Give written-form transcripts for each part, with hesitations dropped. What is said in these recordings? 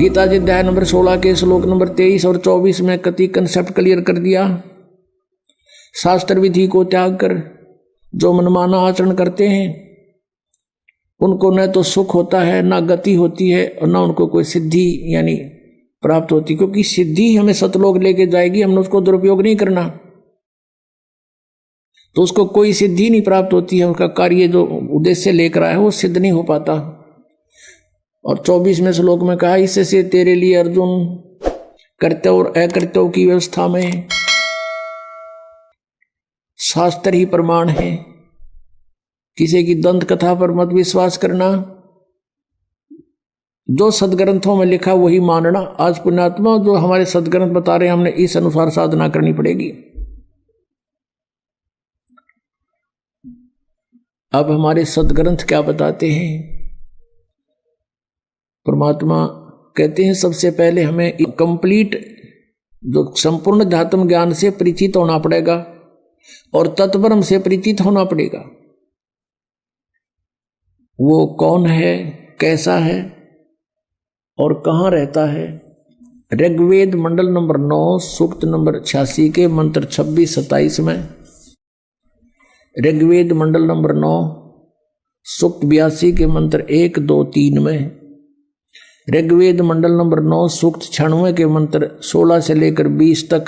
गीता जी अध्याय नंबर 16 के श्लोक नंबर 23 और 24 में कति कंसेप्ट क्लियर कर दिया। शास्त्र विधि को त्याग कर जो मनमाना आचरण करते हैं उनको न तो सुख होता है, ना गति होती है, और ना उनको कोई सिद्धि यानी प्राप्त होती, क्योंकि सिद्धि हमें सतलोक लेके जाएगी, हमने उसको दुरुपयोग नहीं करना तो उसको कोई सिद्धि नहीं प्राप्त होती है, उसका कार्य जो उद्देश्य लेकर आया है वो सिद्ध नहीं हो पाता। और 24वें श्लोक में कहा, इससे तेरे लिए अर्जुन कर्तव्य और अकर्तव्य की व्यवस्था में शास्त्र ही प्रमाण है, किसी की दंत कथा पर मत विश्वास करना, जो सदग्रंथों में लिखा वही मानना। आज पुण्यात्मा जो हमारे सदग्रंथ बता रहे हैं हमने इस अनुसार साधना करनी पड़ेगी। अब हमारे सदग्रंथ क्या बताते हैं? परमात्मा कहते हैं सबसे पहले हमें कंप्लीट जो संपूर्ण अध्यात्म ज्ञान से परिचित होना पड़ेगा और तत्ब्रह्म से परिचित होना पड़ेगा। वो कौन है, कैसा है और कहाँ रहता है। ऋग्वेद मंडल नंबर 9 सूक्त नंबर 86 के मंत्र 26-27 में, ऋग्वेद मंडल नंबर 9 सूक्त 82 के मंत्र 1, 2, 3 में, ऋग्वेद मंडल नंबर 9 सूक्त 96 के मंत्र 16 से लेकर 20 तक,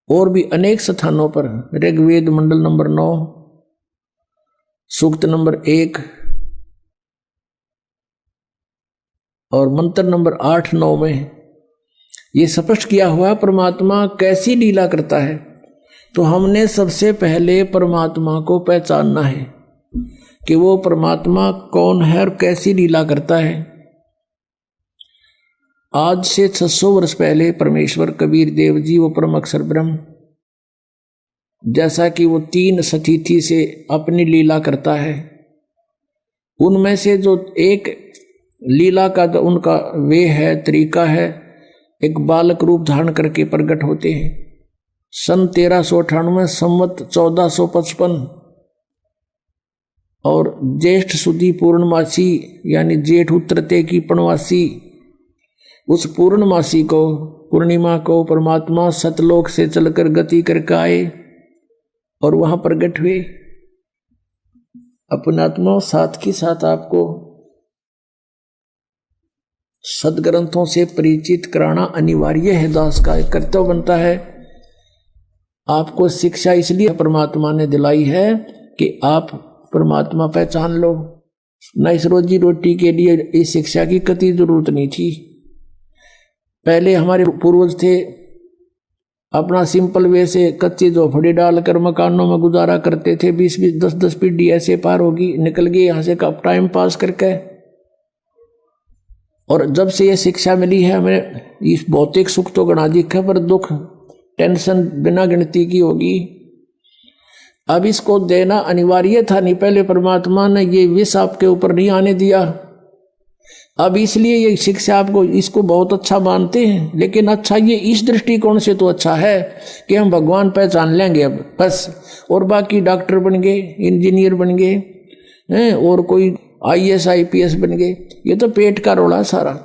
और भी अनेक स्थानों पर ऋग्वेद मंडल नंबर 9 सूक्त नंबर 1 और मंत्र नंबर 8, 9 में ये स्पष्ट किया हुआ परमात्मा कैसी लीला करता है। तो हमने सबसे पहले परमात्मा को पहचानना है कि वो परमात्मा कौन है और कैसी लीला करता है। आज से 600 वर्ष पहले परमेश्वर कबीर देव जी वो परम अक्षर ब्रह्म, जैसा कि वो 3 सतिथि से अपनी लीला करता है, उनमें से जो एक लीला का जो उनका वे है, तरीका है, एक बालक रूप धारण करके प्रकट होते हैं। सन 1398 संवत 1455 और ज्येष्ठ सुदी पूर्णमासी यानी जेठ उत्तरते की पूर्णमासी, उस पूर्णमासी को पूर्णिमा को परमात्मा सतलोक से चलकर गति करके आए और वहां प्रकट हुए। अपनात्मा साथ ही साथ आपको सदग्रंथों से परिचित कराना अनिवार्य है, दास का कर्तव्य बनता है। आपको शिक्षा इसलिए परमात्मा ने दिलाई है कि आप परमात्मा पहचान लो, न इस रोजी रोटी के लिए इस शिक्षा की कतई जरूरत नहीं थी। पहले हमारे पूर्वज थे अपना सिंपल वे से कच्ची झोपड़ी डालकर मकानों में गुजारा करते थे। 20-20, 10-10 पीढ़ी ऐसे पार होगी, निकल गए यहाँ से कब टाइम पास करके। और जब से ये शिक्षा मिली है हमें, इस भौतिक सुख तो गणा दिखा पर दुख टेंशन बिना गिनती की होगी। अब इसको देना अनिवार्य था, नहीं पहले परमात्मा ने ये विष आपके ऊपर नहीं आने दिया। अब इसलिए ये शिक्षा आपको इसको बहुत अच्छा मानते हैं, लेकिन अच्छा ये इस दृष्टिकोण से तो अच्छा है कि हम भगवान पहचान लेंगे अब बस, और बाकी डॉक्टर बन गए, इंजीनियर बन गए हैं, और कोई IAS IPS बन गए। ये तो पेट का रोड़ा सारा,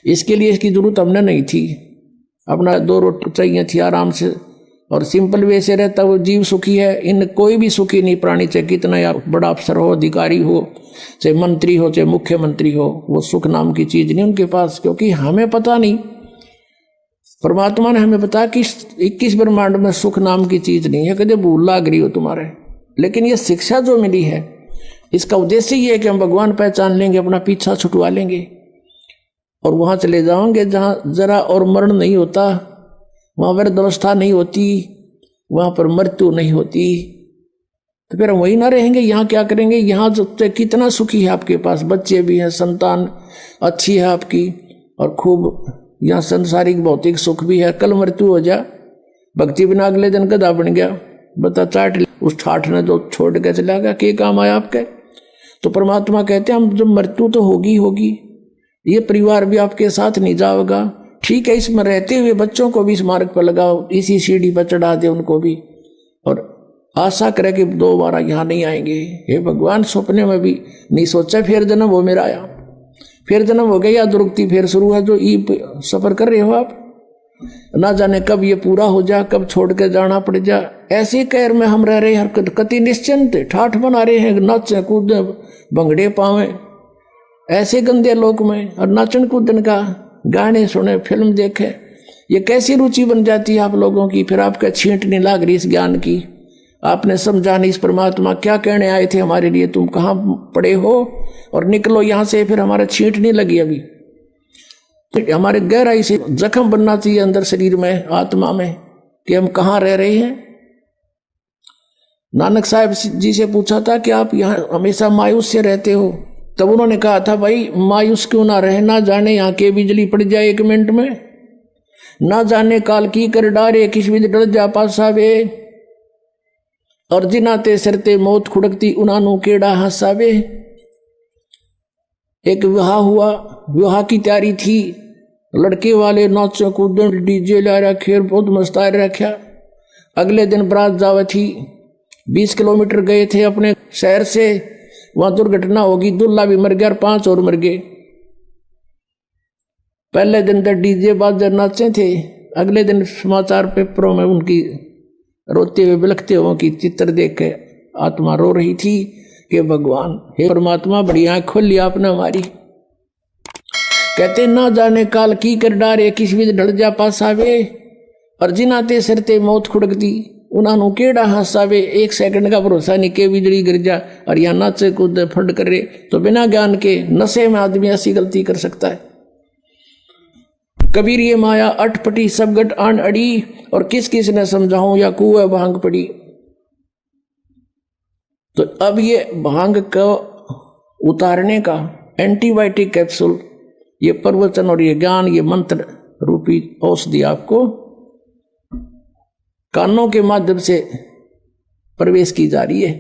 इसके लिए इसकी जरूरत हमने नहीं थी। अपना 2 रोटी चाहिए थी आराम से, और सिंपल वे से रहता वो जीव सुखी है। इन कोई भी सुखी नहीं प्राणी, चाहे कितना या बड़ा अफसर हो, अधिकारी हो, चाहे मंत्री हो, चाहे मुख्यमंत्री हो, वो सुख नाम की चीज नहीं उनके पास, क्योंकि हमें पता नहीं। परमात्मा ने हमें बताया कि 21 ब्रह्मांड में सुख नाम की चीज नहीं है, कभी भूल लाग रही हो तुम्हारे। लेकिन ये शिक्षा जो मिली है इसका उद्देश्य ये है कि हम भगवान पहचान लेंगे, अपना पीछा छुटवा लेंगे और वहां चले जाओगे जहां जरा और मरण नहीं होता, वहां वृद्धावस्था नहीं होती, वहां पर मृत्यु नहीं होती। तो फिर हम वही ना रहेंगे, यहाँ क्या करेंगे? यहाँ जो कितना सुखी है आपके पास, बच्चे भी हैं, संतान अच्छी है आपकी, और खूब यहाँ संसारिक भौतिक सुख भी है। कल मृत्यु हो जा, भक्ति बिना अगले दिन गधा बन गया, बता चाट उस ठाठ ने जो छोड़ के चला गया, क्या काम आया आपके? तो परमात्मा कहते हैं हम जब मृत्यु तो होगी होगी, ये परिवार भी आपके साथ नहीं जाएगा। ठीक है, इसमें रहते हुए बच्चों को भी इस मार्ग पर लगाओ, इसी सीढ़ी पर चढ़ा दे उनको भी, और आशा करे कि दोबारा यहाँ नहीं आएंगे। हे भगवान, सपने में भी नहीं सोचा फिर जन्म वो मेरा आया। फिर जन्म हो गया या दुर्गति फिर शुरू है जो ई सफर कर रहे हो आप, ना जाने कब ये पूरा हो जा, कब छोड़ के जाना पड़ जा। ऐसे कैर में हम रह रहे हैं, हरकत कति निश्चिंत ठाठ बना रहे हैं, नाचे कूदे भंगड़े पावे ऐसे गंदे लोक में, और नाचन कूदन का गाने सुने फिल्म देखे, ये कैसी रुचि बन जाती है आप लोगों की। फिर आपका छींट नहीं लाग रही इस ज्ञान की, आपने समझा नहीं इस परमात्मा क्या कहने आए थे हमारे लिए, तुम कहाँ पड़े हो और निकलो यहाँ से। फिर हमारा छींट नहीं लगी अभी, हमारे गहराई से जख्म बनना चाहिए अंदर शरीर में आत्मा में कि हम कहाँ रह रहे हैं। नानक साहब जी से पूछा था कि आप यहाँ हमेशा मायूस से रहते हो, तब उन्होंने कहा था भाई मायूस क्यों ना रहे, ना जाने यहाँ के बिजली पड़ जाए 1 मिनट में, ना जाने काल की कर डारे किस भी डर जा पासावे, और जिनाते सरते मौत खुड़कती उनानू केड़ा हंसावे। एक विवाह हुआ, विवाह की तैयारी थी, लड़के वाले नाचे कूदन डीजे ला रखे, बहुत मस्ता रखा। अगले दिन बारात जावे थी, 20 किलोमीटर गए थे अपने शहर से, वहां दुर्घटना होगी, दूल्हा भी मर गया और 5 और मर गए। पहले दिन तक डीजे बाजे नाचे थे, अगले दिन समाचार पेपरों में उनकी रोते हुए बिलखते हुए की चित्र देख के आत्मा रो रही थी कि भगवान हे परमात्मा बड़ी आंख खोली आपने हमारी। कहते ना जाने काल की कर डारे किस भी ढल जा पासावे, और जिनाते सरते मौत खुड़कती उन्होंने केड़ा हासावे। 1 सेकंड का भरोसा नहीं के बिजली गिर जा और यहाँ नाचे कूद फंड करे, तो बिना ज्ञान के नशे में आदमी ऐसी गलती कर सकता है। कबीर ये माया अटपटी सब गट आन अड़ी, और किस किस ने समझाऊं या कुएं भांग पड़ी। तो अब ये भांग को उतारने का एंटीबायोटिक कैप्सूल, ये प्रवचन और ये ज्ञान, ये मंत्र रूपी औषधि आपको कानों के माध्यम से प्रवेश की जा रही है।